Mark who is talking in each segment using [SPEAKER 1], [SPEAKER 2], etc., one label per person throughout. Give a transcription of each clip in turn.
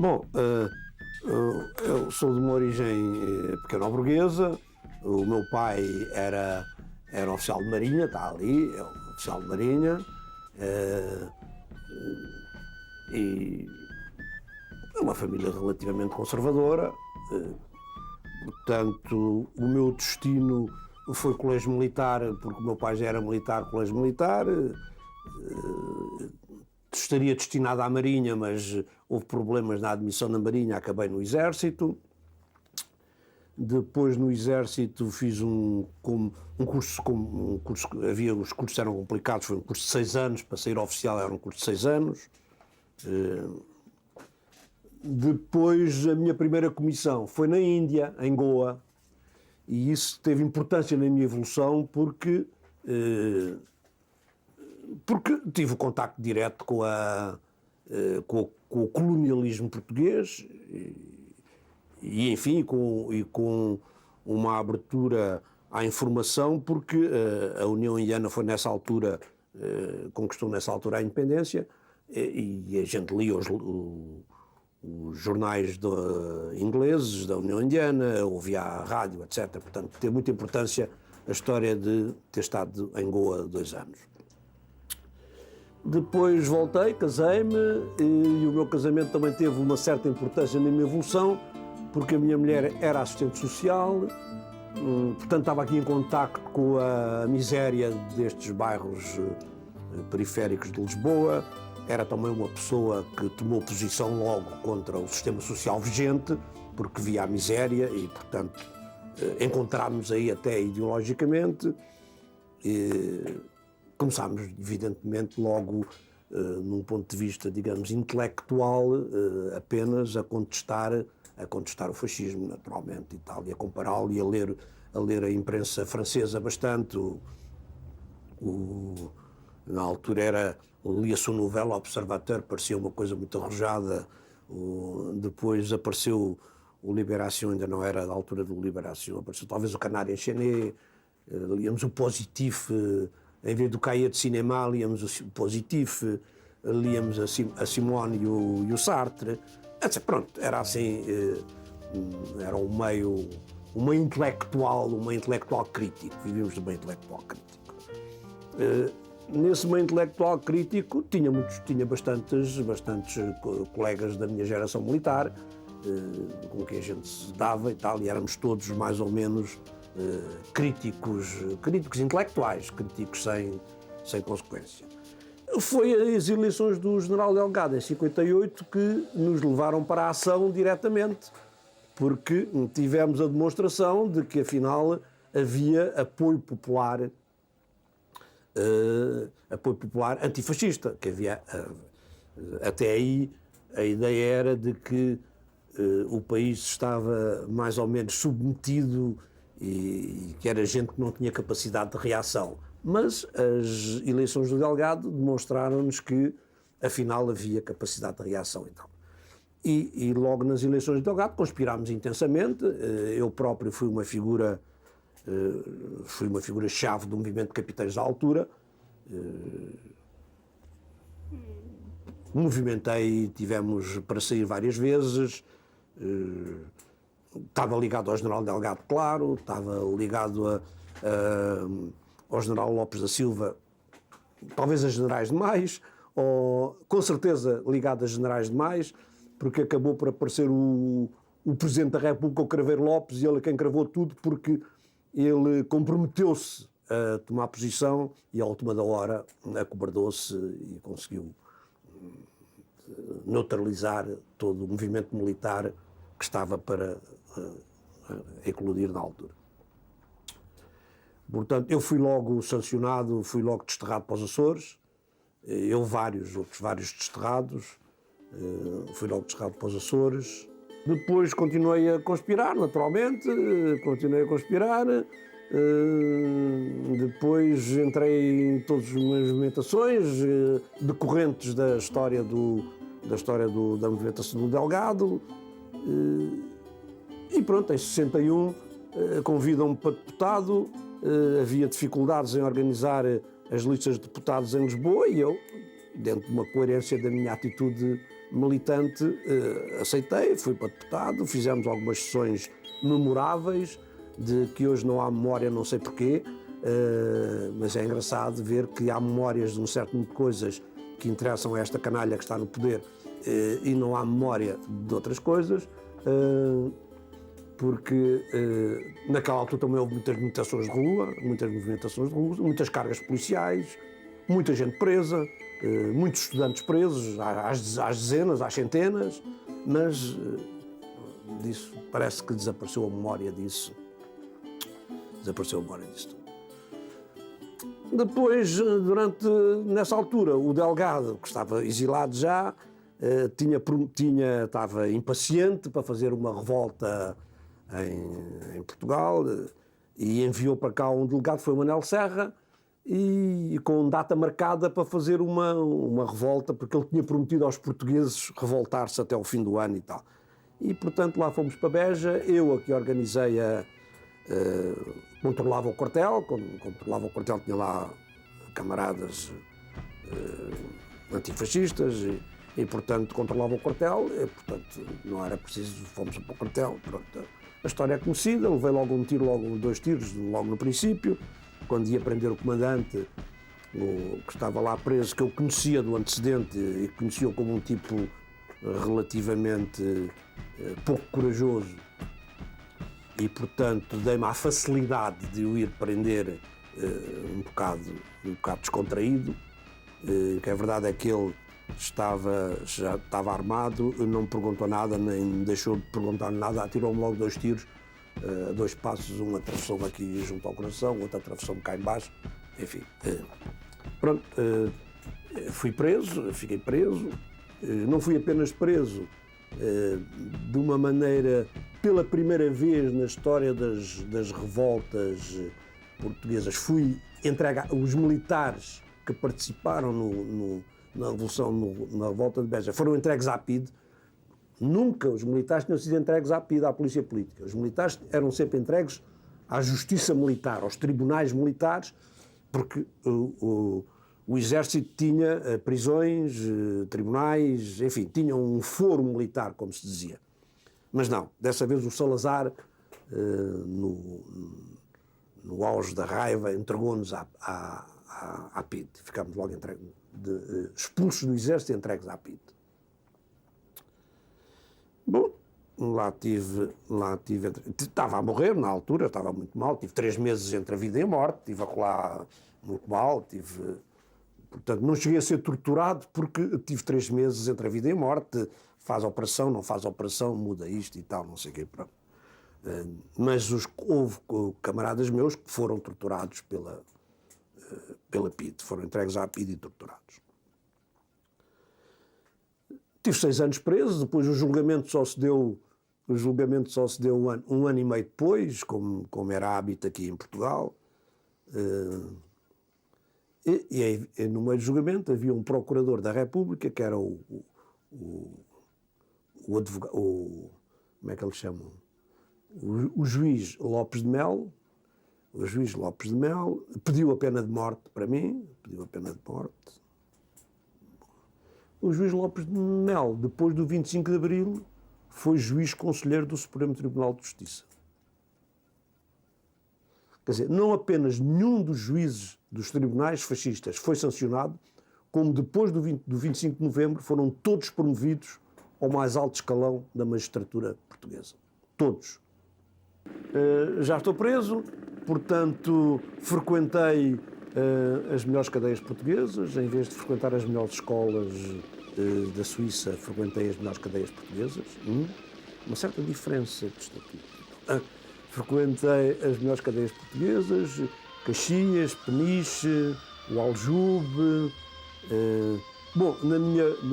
[SPEAKER 1] Bom, eu sou de uma origem pequeno-burguesa. O meu pai era oficial de marinha, está ali, é um oficial de marinha. E é uma família relativamente conservadora. Portanto, o meu destino foi colégio militar, porque o meu pai já era militar, colégio militar. Estaria destinado à Marinha, mas houve problemas na admissão na Marinha, acabei no Exército. Depois no Exército fiz um curso, havia os cursos eram complicados, foi um curso de 6 anos, para sair oficial era um curso de 6 anos. Depois a minha primeira comissão foi na Índia, em Goa, e isso teve importância na minha evolução porque tive o contacto direto com o colonialismo português e enfim, com uma abertura à informação, porque a União Indiana foi nessa altura, conquistou nessa altura a independência, e a gente lia os jornais ingleses da União Indiana, ouvia a rádio, etc. Portanto, teve muita importância a história de ter estado em Goa 2 anos. Depois voltei, casei-me, e o meu casamento também teve uma certa importância na minha evolução, porque a minha mulher era assistente social, portanto estava aqui em contacto com a miséria destes bairros periféricos de Lisboa. Era também uma pessoa que tomou posição logo contra o sistema social vigente, porque via a miséria e, portanto, encontrámos aí até ideologicamente. Começámos, evidentemente, logo, num ponto de vista, digamos, intelectual, apenas a contestar o fascismo, naturalmente, e tal, e a compará-lo e a ler a imprensa francesa bastante. Na altura lia-se o Nouvel Observateur, parecia uma coisa muito arrojada. Depois apareceu o Libération, ainda não era da altura do Libération, apareceu talvez o Canard Enchaîné, líamos o Positif, em vez do Cahiers de Cinéma, líamos o Positif, líamos a Simone e o Sartre. Pronto, era assim, era um meio, uma intelectual crítico, vivíamos de meio intelectual crítico. Nesse meio intelectual crítico tinha bastantes colegas da minha geração militar, com quem a gente se dava e tal, e éramos todos mais ou menos críticos intelectuais, críticos sem consequência. Foi as eleições do General Delgado em 58 que nos levaram para a ação diretamente, porque tivemos a demonstração de que afinal havia apoio popular antifascista, que havia, até aí a ideia era de que o país estava mais ou menos submetido e que era gente que não tinha capacidade de reação. Mas as eleições do Delgado demonstraram-nos que afinal havia capacidade de reação e tal. E logo nas eleições do Delgado conspirámos intensamente. Eu próprio fui uma figura-chave do movimento de capitães da altura. Movimentei, tivemos para sair várias vezes. Estava ligado ao General Delgado, claro, estava ligado ao General Lopes da Silva, talvez a generais demais, ou com certeza ligado a generais demais, porque acabou por aparecer o Presidente da República, o Craveiro Lopes, e ele é quem cravou tudo, porque ele comprometeu-se a tomar posição e, à última da hora, acobardou-se e conseguiu neutralizar todo o movimento militar que estava para eclodir na altura. Portanto, eu fui logo sancionado, fui logo desterrado para os Açores, outros vários desterrados, fui logo desterrado para os Açores. Depois continuei a conspirar, naturalmente, depois entrei em todas as movimentações decorrentes da história da movimentação do Delgado, e pronto, em 61 convidam-me para deputado. Havia dificuldades em organizar as listas de deputados em Lisboa e eu, dentro de uma coerência da minha atitude militante, aceitei, fui para deputado, fizemos algumas sessões memoráveis, de que hoje não há memória, não sei porquê, mas é engraçado ver que há memórias de um certo número de coisas que interessam a esta canalha que está no poder, e não há memória de outras coisas, porque naquela altura também houve muitas movimentações de rua, muitas cargas policiais, muita gente presa, muitos estudantes presos, às dezenas, às centenas, mas disso parece que desapareceu a memória disso. Desapareceu a memória disso. Depois, nessa altura, o Delgado, que estava exilado já, estava impaciente para fazer uma revolta em Portugal, e enviou para cá um delegado, foi o Manuel Serra, e com data marcada para fazer uma revolta, porque ele tinha prometido aos portugueses revoltar-se até o fim do ano e tal. E, portanto, lá fomos para Beja, eu aqui organizei controlava o quartel, tinha lá camaradas antifascistas e, portanto, controlava o quartel, e, portanto, não era preciso, fomos para o quartel, pronto. A história é conhecida, levei logo um tiro, logo 2 tiros, logo no princípio, quando ia prender o comandante, que estava lá preso, que eu conhecia do antecedente e conhecia-o como um tipo relativamente pouco corajoso, e, portanto, dei-me a facilidade de o ir prender um bocado descontraído, que a verdade é que ele já estava armado, não me perguntou nada, nem me deixou de perguntar nada, atirou-me logo 2 tiros, 2 passos, um atravessou-me aqui junto ao coração, outro atravessou-me cá embaixo, enfim. Pronto, fui preso, fiquei preso, não fui apenas preso, de uma maneira, pela primeira vez na história das revoltas portuguesas, fui entregue os militares que participaram na Revolução, na revolta de Beja, foram entregues à PIDE. Nunca os militares tinham sido entregues à PIDE, à Polícia Política. Os militares eram sempre entregues à Justiça Militar, aos tribunais militares, porque o Exército tinha prisões, tribunais, enfim, tinha um foro militar, como se dizia. Mas não, dessa vez o Salazar, no auge da raiva, entregou-nos à PIDE. Ficámos logo expulsos do Exército e entregues à PIDE. Bom, estava a morrer na altura, estava muito mal, tive 3 meses entre a vida e a morte, estive a rolar muito mal, portanto, não cheguei a ser torturado porque tive 3 meses entre a vida e a morte, faz a operação, não faz a operação, muda isto e tal, não sei o quê, pronto. Mas houve camaradas meus que foram torturados pela PIDE, foram entregues à PIDE e torturados. Tive 6 anos preso, depois o julgamento só se deu um ano e meio depois, como era hábito aqui em Portugal. E no meio do julgamento havia um procurador da República, que era o advogado, como é que eles chamam? O juiz Lopes de Mel. O juiz Lopes de Mel pediu a pena de morte para mim, O juiz Lopes de Mel, depois do 25 de Abril, foi juiz conselheiro do Supremo Tribunal de Justiça. Quer dizer, não apenas nenhum dos juízes dos tribunais fascistas foi sancionado, como depois do 25 de novembro foram todos promovidos ao mais alto escalão da magistratura portuguesa. Todos. Já estou preso, portanto, frequentei as melhores cadeias portuguesas, em vez de frequentar as melhores escolas da Suíça, frequentei as melhores cadeias portuguesas. Uma certa diferença de estatuto. Frequentei as melhores cadeias portuguesas, Caxias, Peniche, o Aljube. Bom, na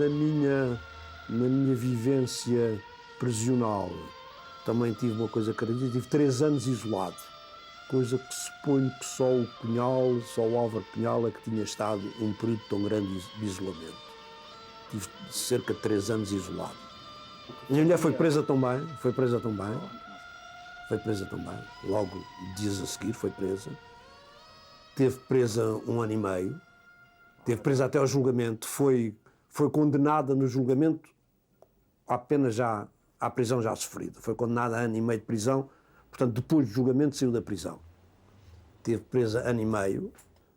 [SPEAKER 1] minha vivência prisional também tive uma coisa característica, tive 3 anos isolado, coisa que suponho que só o Cunhal, só o Álvaro Cunhal é que tinha estado um período tão grande de isolamento. Tive cerca de 3 anos isolado. Minha mulher foi presa também, logo dias a seguir foi presa. Teve presa 1 ano e meio, teve presa até ao julgamento, foi condenada no julgamento à pena já, à prisão já sofrida. Foi condenado a ano e meio de prisão, portanto, depois do julgamento saiu da prisão. Teve presa ano e meio,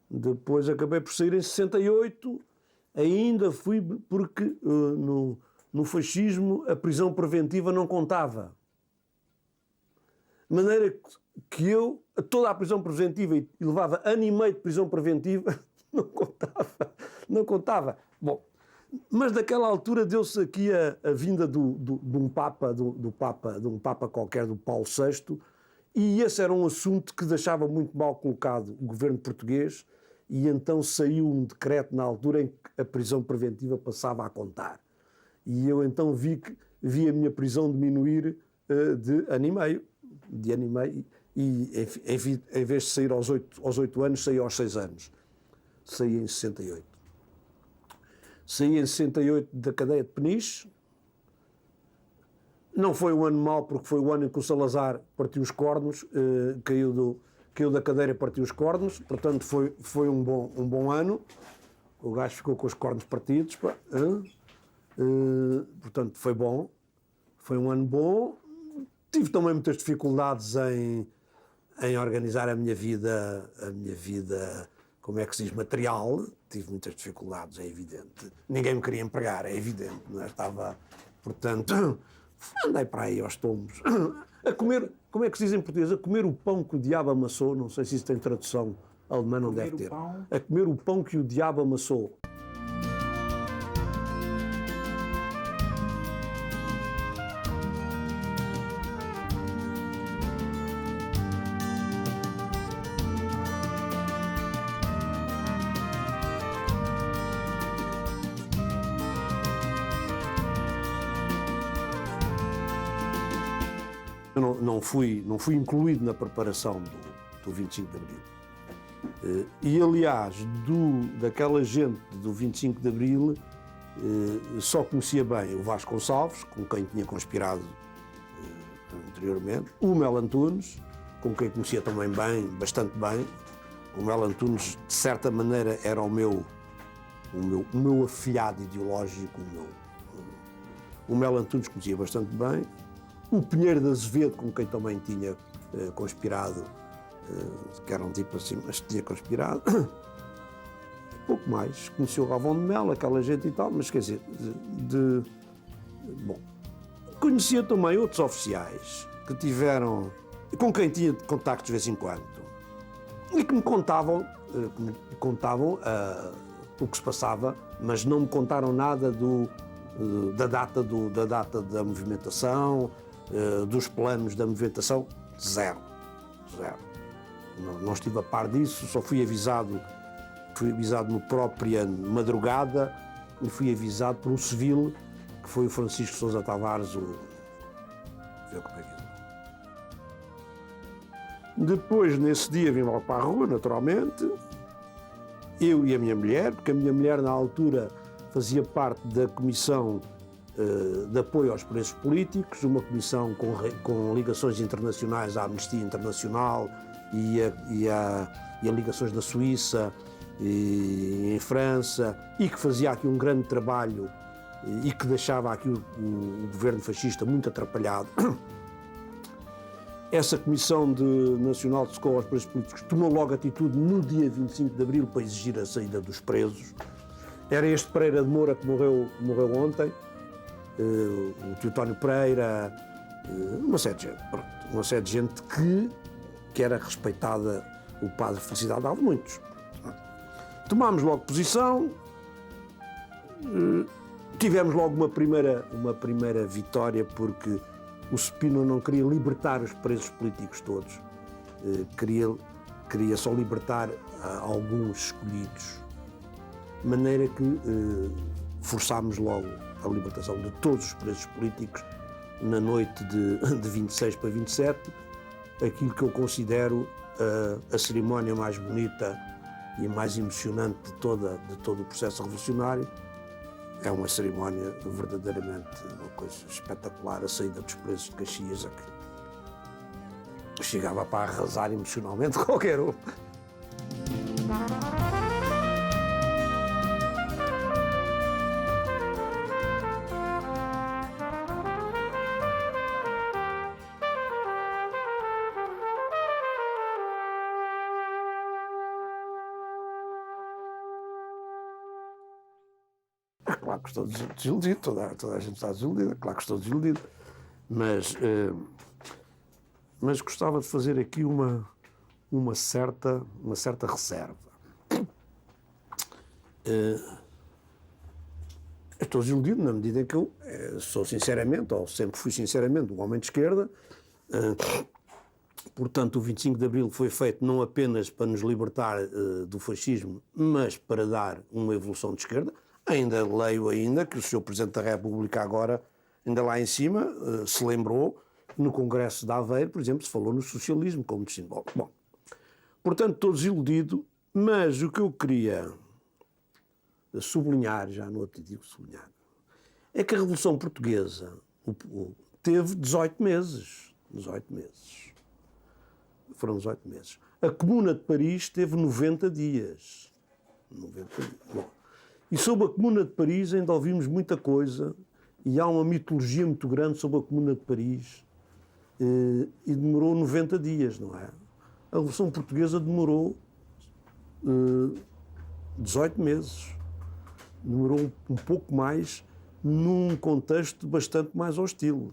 [SPEAKER 1] depois acabei por sair em 68, ainda fui porque no fascismo a prisão preventiva não contava. De maneira que eu, toda a prisão preventiva, e levava ano e meio de prisão preventiva, não contava. Bom, mas naquela altura deu-se aqui a vinda de um Papa qualquer, do Paulo VI, e esse era um assunto que deixava muito mal colocado o governo português, e então saiu um decreto na altura em que a prisão preventiva passava a contar. E eu então vi a minha prisão diminuir de ano e meio, e em vez de sair aos 8 anos, saí aos 6 anos. Saí em 68. Saí em 68 da cadeia de Peniche. Não foi um ano mau, porque foi o ano em que o Salazar partiu os cornos, caiu da cadeira e partiu os cornos, portanto foi um bom ano. O gajo ficou com os cornos partidos, portanto foi bom, foi um ano bom. Tive também muitas dificuldades em organizar a minha vida, como é que se diz, material. Tive muitas dificuldades, é evidente. Ninguém me queria empregar, é evidente. Não é? Estava, portanto, andei para aí aos tombos. A comer, como é que se diz em português? A comer o pão que o diabo amassou. Não sei se isso tem tradução alemã, não deve ter. A comer o pão que o diabo amassou. Eu não fui incluído na preparação do 25 de Abril. E, aliás, daquela gente do 25 de Abril, só conhecia bem o Vasco Gonçalves, com quem tinha conspirado anteriormente, o Melo Antunes, com quem conhecia também bem, bastante bem. O Melo Antunes, de certa maneira, era o meu afilhado ideológico. O Melo Antunes conhecia bastante bem. O Pinheiro de Azevedo, com quem também tinha conspirado, que era um tipo assim, mas tinha conspirado. Pouco mais. Conheceu o Galvão de Melo, aquela gente e tal, mas quer dizer, bom. Conhecia também outros oficiais que tiveram, com quem tinha contactos de vez em quando, e que me contavam o que se passava, mas não me contaram nada da data da movimentação, dos planos da movimentação. Zero. Não estive a par disso, só fui avisado no própria madrugada, e fui avisado por um civil, que foi o Francisco Sousa Tavares, Depois, nesse dia, vim logo para a rua, naturalmente, eu e a minha mulher, porque a minha mulher, na altura, fazia parte da Comissão de Apoio aos Presos Políticos, uma comissão com ligações internacionais à Amnistia Internacional e a ligações na Suíça e em França, e que fazia aqui um grande trabalho e que deixava aqui o governo fascista muito atrapalhado. Essa Comissão Nacional de Socorro aos Presos Políticos tomou logo atitude no dia 25 de Abril para exigir a saída dos presos. Era este Pereira de Moura que morreu ontem, o Teotónio Pereira, uma série de gente que era respeitada. O padre Felicidade dava muitos. Tomámos logo posição, tivemos logo uma primeira vitória, porque o Spínola não queria libertar os presos políticos todos, queria só libertar alguns escolhidos, de maneira que forçámos logo a libertação de todos os presos políticos na noite de 26 para 27, aquilo que eu considero a cerimónia mais bonita e mais emocionante de todo o processo revolucionário. É uma cerimónia verdadeiramente uma coisa espetacular, a saída dos presos de Caxias, que chegava para arrasar emocionalmente qualquer um. que estou desiludido, toda a gente está desiludida, claro que estou desiludido, mas gostava de fazer aqui uma certa reserva. Estou desiludido na medida em que eu sou sinceramente, ou sempre fui sinceramente, um homem de esquerda. Portanto, o 25 de Abril foi feito não apenas para nos libertar do fascismo, mas para dar uma evolução de esquerda. Ainda leio que o Sr. Presidente da República agora, ainda lá em cima, se lembrou, no Congresso de Aveiro, por exemplo, se falou no socialismo como de símbolo. Bom, portanto, estou desiludido, mas o que eu queria sublinhar, já no outro dia sublinhar, é que a Revolução Portuguesa teve 18 meses. 18 meses. Foram 18 meses. A Comuna de Paris teve 90 dias. 90 dias. Bom, e sobre a Comuna de Paris ainda ouvimos muita coisa e há uma mitologia muito grande sobre a Comuna de Paris e demorou 90 dias, não é? A Revolução Portuguesa demorou 18 meses. Demorou um pouco mais num contexto bastante mais hostil.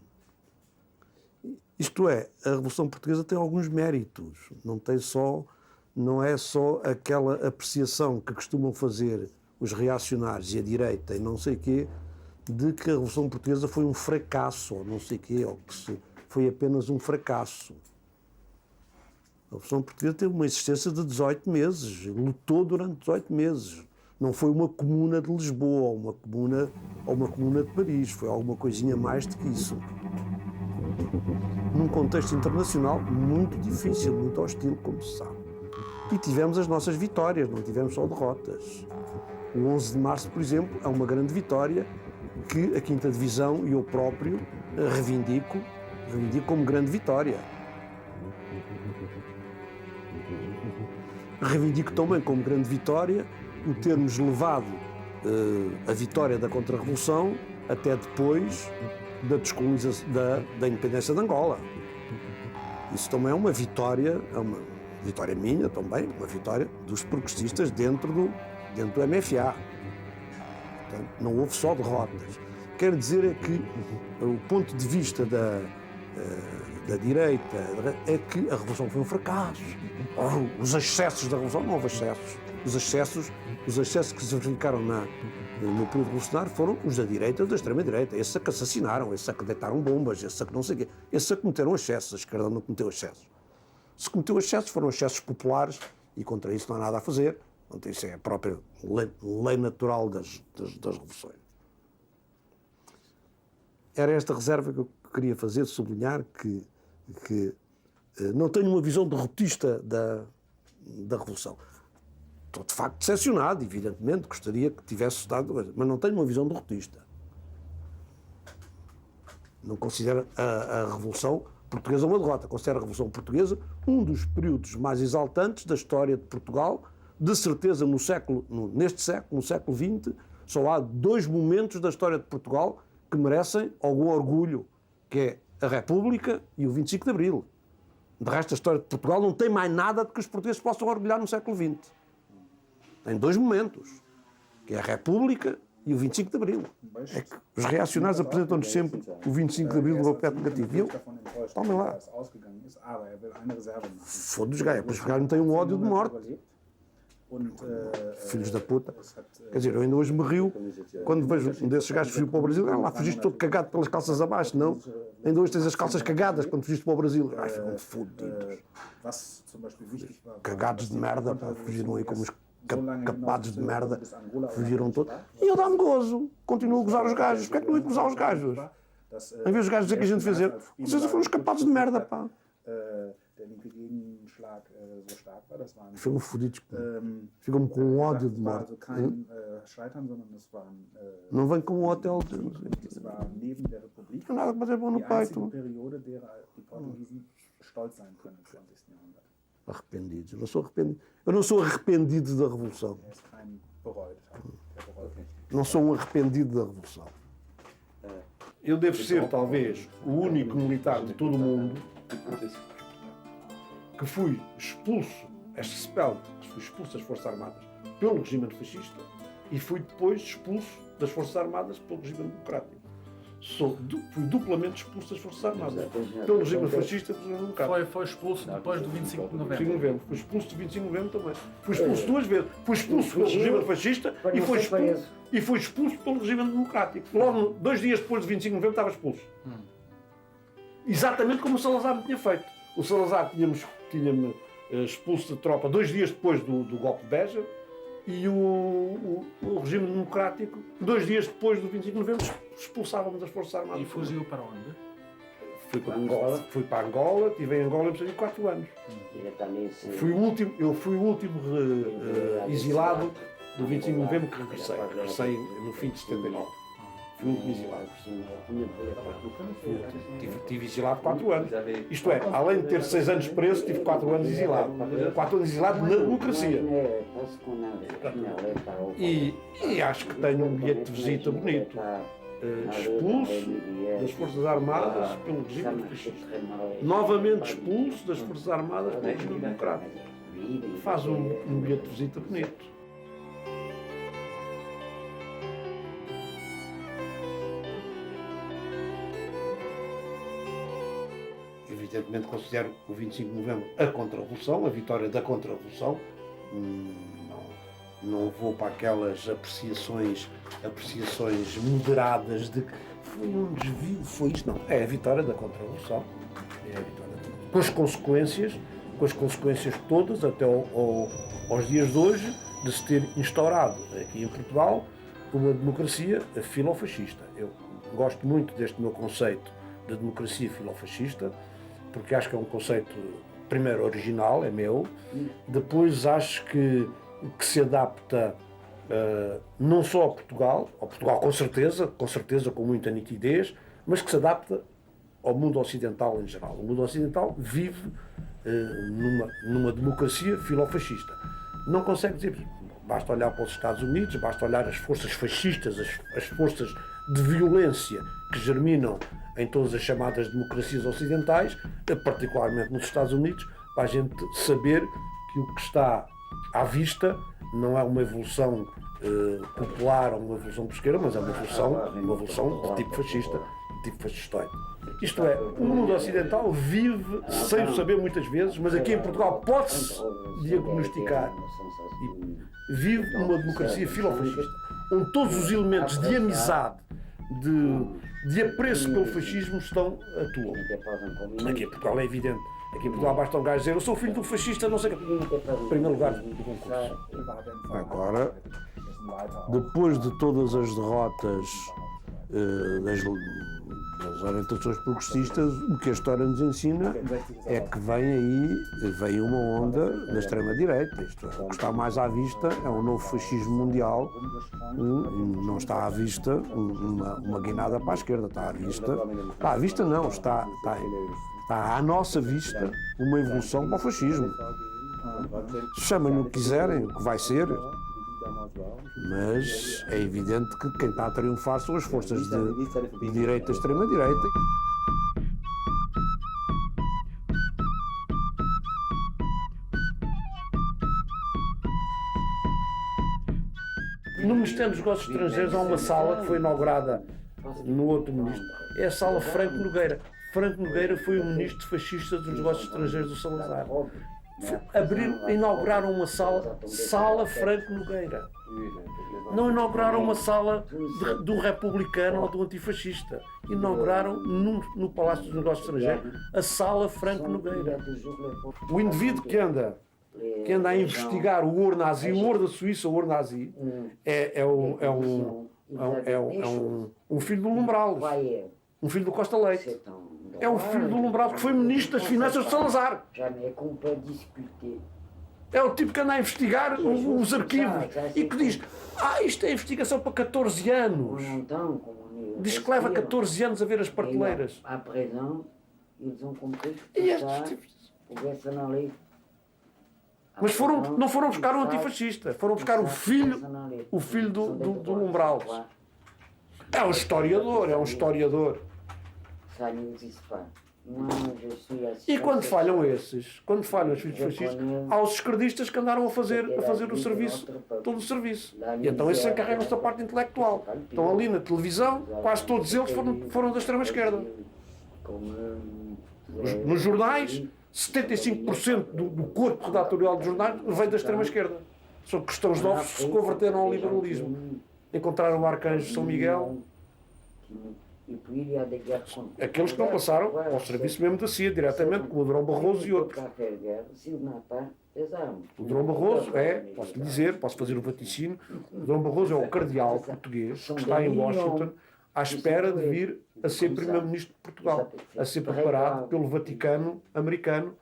[SPEAKER 1] Isto é, a Revolução Portuguesa tem alguns méritos, não é só aquela apreciação que costumam fazer os reacionários e a direita e não sei quê, de que a Revolução Portuguesa foi um fracasso, ou não sei quê, ou que foi apenas um fracasso. A Revolução Portuguesa teve uma existência de 18 meses, lutou durante 18 meses. Não foi uma comuna de Lisboa, ou uma comuna de Paris, foi alguma coisinha mais do que isso. Num contexto internacional muito difícil, muito hostil, como se sabe. E tivemos as nossas vitórias, não tivemos só derrotas. O 11 de março, por exemplo, é uma grande vitória que a 5ª Divisão e eu próprio reivindico como grande vitória. Reivindico também como grande vitória o termos levado a vitória da Contra-Revolução até depois da descolonização, da independência de Angola. Isso também é uma vitória minha também, uma vitória dos progressistas dentro do MFA. Portanto, não houve só derrotas. Quero dizer é que o ponto de vista da direita é que a Revolução foi um fracasso. Os excessos da Revolução, não houve excessos. Os excessos que se verificaram no período revolucionário foram os da direita e da extrema-direita. Esses é que assassinaram, esses é que deitaram bombas, esses é que não sei o quê. Esses é que cometeram excessos, a esquerda não cometeu excessos. Se cometeu excessos, foram excessos populares e contra isso não há nada a fazer. Então, isso é a própria lei natural das revoluções. Era esta reserva que eu queria fazer, sublinhar que não tenho uma visão derrotista da Revolução. Estou, de facto, decepcionado, evidentemente, gostaria que tivesse estado, mas não tenho uma visão derrotista. Não considero a Revolução Portuguesa uma derrota. Considero a Revolução Portuguesa um dos períodos mais exaltantes da história de Portugal. De certeza, neste século, no século XX, só há 2 momentos da história de Portugal que merecem algum orgulho, que é a República e o 25 de Abril. De resto, a história de Portugal não tem mais nada de que os portugueses possam orgulhar no século XX. Tem 2 momentos, que é a República e o 25 de Abril. É que os reacionários apresentam-nos sempre o 25 de Abril do papel negativo. E eu, tomem lá. Foda-os gajos, pois os gajos não têm um ódio de morte. Filhos da puta. Quer dizer, eu ainda hoje me rio quando vejo um desses gajos fugir para o Brasil. Lá, fugiste todo cagado pelas calças abaixo, não? Ainda hoje tens as calças cagadas quando fugiste para o Brasil. Ai, ficam fodidos. Cagados de merda, pá, fugiram aí como os capados de merda, fugiram todos. E eu dá-me gozo, continuo a gozar os gajos. Porquê é que não ia gozar os gajos? Em vez dos gajos dizer que a gente fez erro, vocês foram os capados de merda, pá. Ficam fodidos, ficam com um ódio de morte. Não vem com um hotel. Não há nada que fazer bom no peito. Arrependidos. Eu não sou arrependido da Revolução. Não sou um arrependido da Revolução. Eu devo ser, talvez, o único militar de todo o mundo que fui expulso, fui expulso das Forças Armadas pelo regime fascista e fui depois expulso das Forças Armadas pelo regime democrático. Fui duplamente expulso das Forças Armadas. Pelo regime fascista e pelo regime democrático.
[SPEAKER 2] Foi expulso depois do 25 de novembro.
[SPEAKER 1] 25 de novembro. Fui expulso do 25 de novembro também. Fui expulso 2 vezes. Fui expulso pelo regime fascista e fui expulso pelo regime democrático. Logo, 2 dias depois do 25 de novembro, estava expulso. Exatamente como o Salazar me tinha feito. O Salazar tinha-me expulso da tropa 2 dias depois do golpe de Beja e o regime democrático, 2 dias depois do 25 de novembro, expulsava-me das Forças Armadas.
[SPEAKER 2] E fugiu para onde?
[SPEAKER 1] Fui para Angola, estive em Angola por 4 anos. Eu fui o último exilado do 25 de novembro que regressei no fim de 79. Fui o último exilado. Tive exilado 4 anos. Isto é, além de ter 6 anos preso, tive 4 anos exilado. 4 anos exilado na democracia. E acho que tenho um bilhete de visita bonito. Expulso das Forças Armadas pelo regime fascista. Novamente expulso das Forças Armadas pelo regime democrático. Faz um bilhete de visita bonito. Evidentemente considero o 25 de novembro a contra-revolução, a vitória da contra-revolução. Não vou para aquelas apreciações moderadas de que foi um desvio, foi isto. Não, é a vitória da contra-revolução. Com as consequências todas, até aos dias de hoje, de se ter instaurado aqui em Portugal uma democracia filofascista. Eu gosto muito deste meu conceito de democracia filofascista, porque acho que é um conceito, primeiro, original, é meu, depois acho que se adapta não só ao Portugal com certeza com muita nitidez, mas que se adapta ao mundo ocidental em geral. O mundo ocidental vive numa democracia filofascista. Não consegue dizer, basta olhar para os Estados Unidos, basta olhar as forças fascistas, as forças de violência que germinam em todas as chamadas democracias ocidentais, particularmente nos Estados Unidos, para a gente saber que o que está à vista não é uma evolução popular ou uma evolução de esquerda, mas é uma evolução de tipo fascista, de tipo fascistoide. Isto é, o mundo ocidental vive, sem o saber muitas vezes, mas aqui em Portugal pode-se diagnosticar, e vive uma democracia filofascista, onde todos os elementos de amizade, de apreço pelo fascismo atuam. Aqui em Portugal é evidente. Aqui em Portugal basta um gajo dizer eu sou filho do fascista, não sei o que. Em primeiro lugar do concurso. Agora, depois de todas as derrotas das orientações progressistas, o que a história nos ensina é que vem uma onda da extrema-direita. Isto é, o que está mais à vista é um novo fascismo mundial. Não está à vista uma guinada para a esquerda, está à vista não, está à nossa vista uma evolução para o fascismo. Chamem-no o que quiserem, o que vai ser, mas é evidente que quem está a triunfar são as forças de direita e extrema-direita. No Ministério dos Negócios Estrangeiros há uma sala que foi inaugurada no outro ministro, é a sala Franco Nogueira. Franco Nogueira foi o ministro fascista dos Negócios Estrangeiros do Salazar. Inauguraram uma sala Franco Nogueira. Não inauguraram uma sala de um republicano ou de um antifascista. Inauguraram no Palácio dos Negócios Estrangeiros a sala Franco Nogueira. O indivíduo que anda a investigar o ouro nazi, o ouro da Suíça, o ouro nazi, é um filho do Lumbral, um filho do Costa Leite. É um filho do Lumbral que foi ministro das Finanças de Salazar. É o tipo que anda a investigar os arquivos e que diz, isto é investigação para 14 anos. Diz que leva 14 anos a ver as prateleiras. E estes tipos... Mas não foram buscar um antifascista, foram buscar o filho do Lumbral. É um historiador. E quando falham esses, quando falham os filhos fascistas, há os esquerdistas que andaram a fazer o serviço, todo o serviço. E então esses encarregam-se da parte intelectual. Estão ali na televisão, quase todos eles foram da extrema-esquerda. Nos jornais, 75% do corpo redatorial dos jornais vem da extrema-esquerda. São cristãos novos que se converteram ao liberalismo. Encontraram o arcanjo São Miguel. Aqueles que não passaram ao serviço mesmo da CIA, diretamente, como o Durão Barroso e outros. O Durão Barroso posso lhe dizer, posso fazer o vaticínio, o Durão Barroso é o cardeal português que está em Washington à espera de vir a ser primeiro-ministro de Portugal, a ser preparado pelo Vaticano americano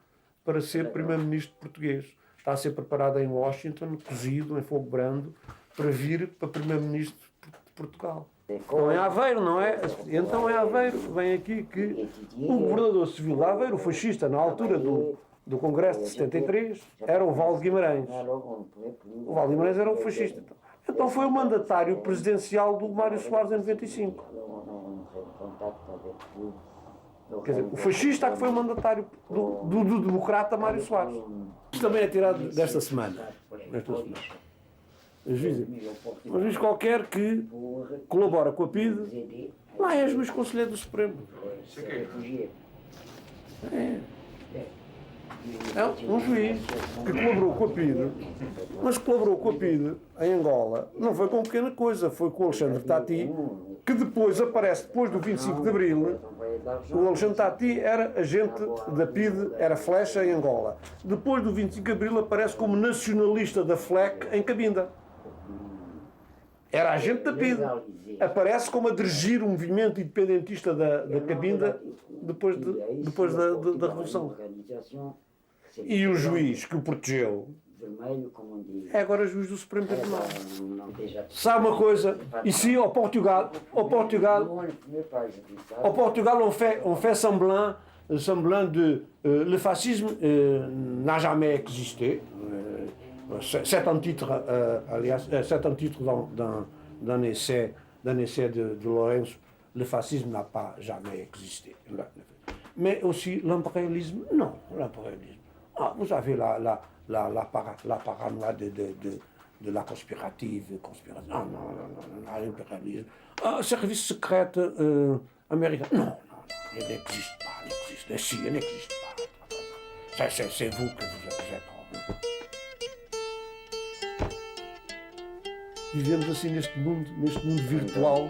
[SPEAKER 1] para ser primeiro-ministro português. Está a ser preparado em Washington, cozido em fogo brando, para vir para primeiro-ministro de Portugal. Então é Aveiro, não é? Então é Aveiro, vem aqui que o governador civil de Aveiro, o fascista, na altura do Congresso de 73, era o Val de Guimarães. O Val de Guimarães era um fascista. Então foi o mandatário presidencial do Mário Soares em 95. Quer dizer, o fascista que foi o mandatário do democrata Mário Soares. Isto também é tirado desta semana. Um juiz qualquer que colabora com a PIDE, lá é juiz conselheiro do Supremo. É um juiz que colaborou com a PIDE, mas colaborou com a PIDE em Angola. Não foi com pequena coisa, foi com o Alexandre Tati, que depois aparece, depois do 25 de Abril. O Alexandre Tati era agente da PIDE, era flecha em Angola. Depois do 25 de Abril aparece como nacionalista da FLEC em Cabinda. Era agente da PIDE. Aparece como a dirigir o movimento independentista da Cabinda depois da Revolução. E o juiz que o protegeu é agora juiz do Supremo Tribunal. Sabe uma coisa? Ici, ao Portugal, on fait semblant de le fascisme n'a jamais existé. C'est un titre, d'un essai de Lourenço. Le fascisme n'a pas jamais existé. Mais aussi l'impérialisme, non, l'impérialisme. Ah, vous avez la paranoïa de la conspirative. Non, l'impérialisme. Ah, service secret américain. Non, il n'existe pas, Si, il n'existe pas. C'est vous que vous êtes. Vivemos assim neste mundo virtual,